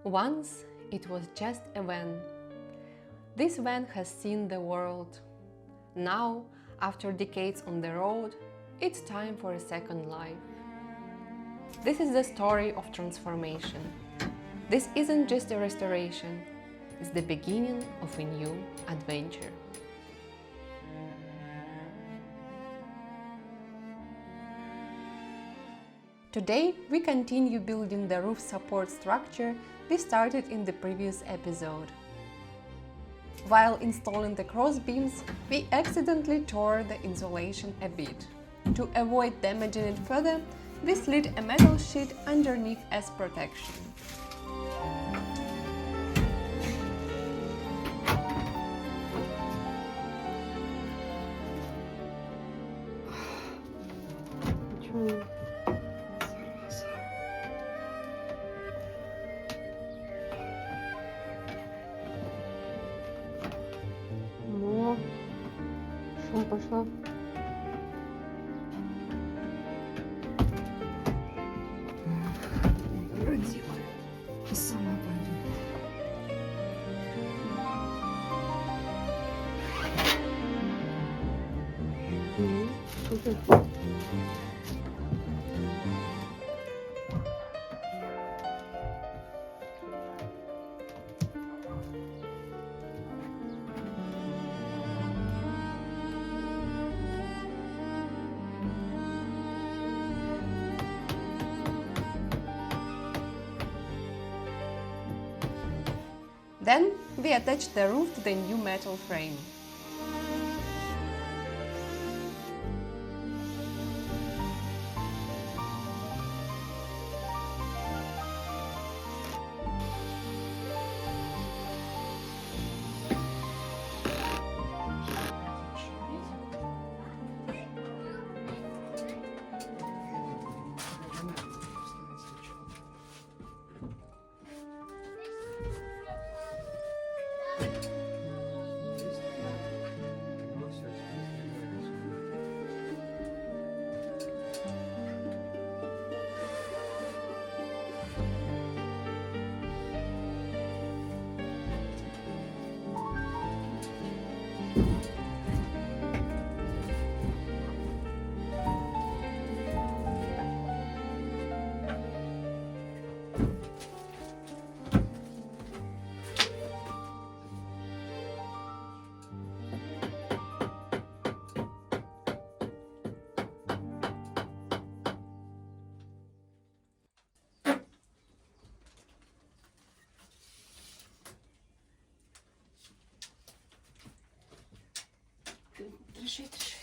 Once it was just a van. This van has seen the world. Now, after decades on the road, it's time for a second life. This is the story of transformation. This isn't just a restoration, it's the beginning of a new adventure. Today, we continue building the roof support structure we started in the previous episode. While installing the cross beams, we accidentally tore the insulation a bit. To avoid damaging it further, we slid a metal sheet underneath as protection. Пошла. Родила. Сама пойду. Супер. Then we attached the roof to the new metal frame. Решить.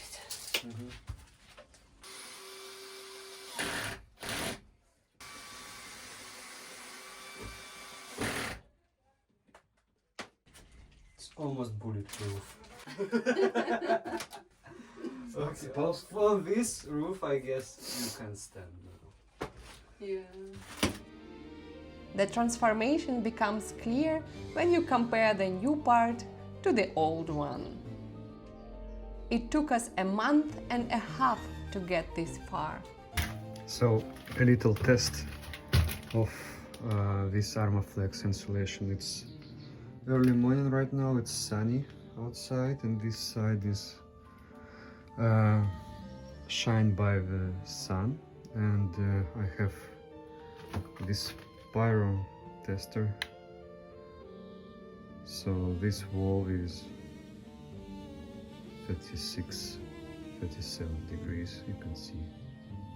It's almost bulletproof. Okay, for this roof, I guess you can stand now. Yeah. The transformation becomes clear when you compare the new part to the old one. It took us a month and a half to get this far. So, a little test of this Armaflex insulation. It's early morning right now, it's sunny outside, and this side is shined by the sun. And I have this pyro tester. So this wall is 36, 37 degrees, you can see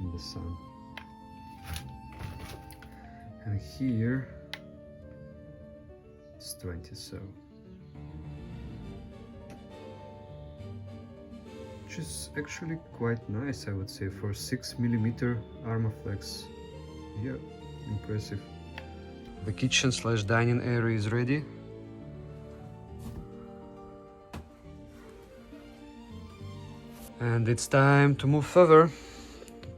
in the sun. And here it's 20, so which is actually quite nice, I would say, for 6mm Armaflex. Yeah, impressive. The kitchen/dining area is ready. And it's time to move further,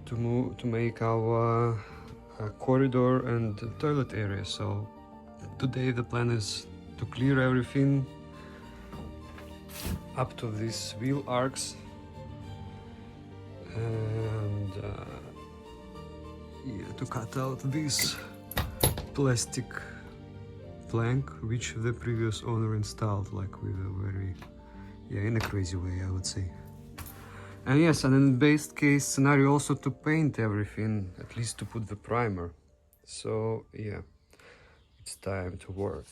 to make our corridor and toilet area. So today the plan is to clear everything up to these wheel arcs and yeah, to cut out this plastic plank which the previous owner installed, like with a very, in a crazy way, I would say. And yes, and in best case scenario also to paint everything, at least to put the primer. So yeah, it's time to work.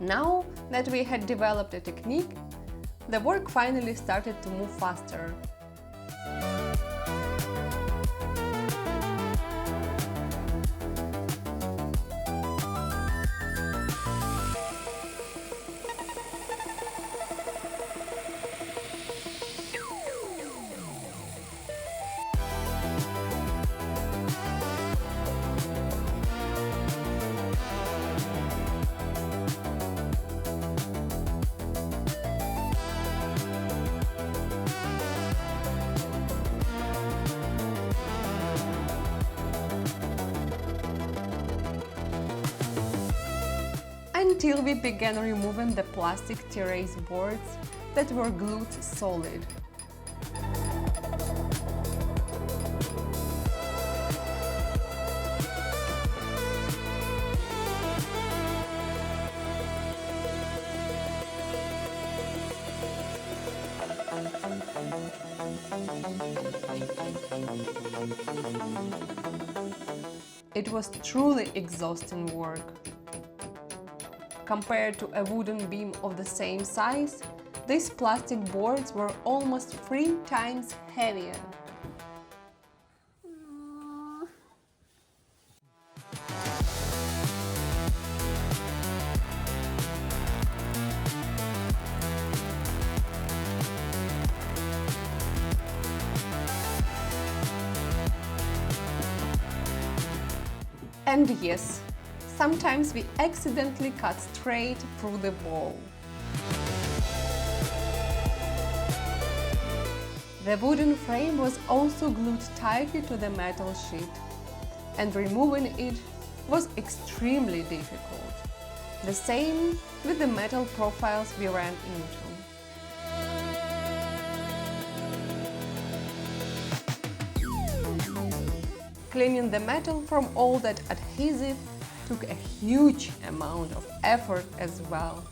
Now that we had developed a technique, the work finally started to move faster. Until we began removing the plastic terrace boards that were glued solid. It was truly exhausting work. Compared to a wooden beam of the same size, these plastic boards were almost 3 times heavier. And yes, sometimes we accidentally cut straight through the wall. The wooden frame was also glued tightly to the metal sheet, and removing it was extremely difficult. The same with the metal profiles we ran into. Cleaning the metal from all that adhesive took a huge amount of effort as well.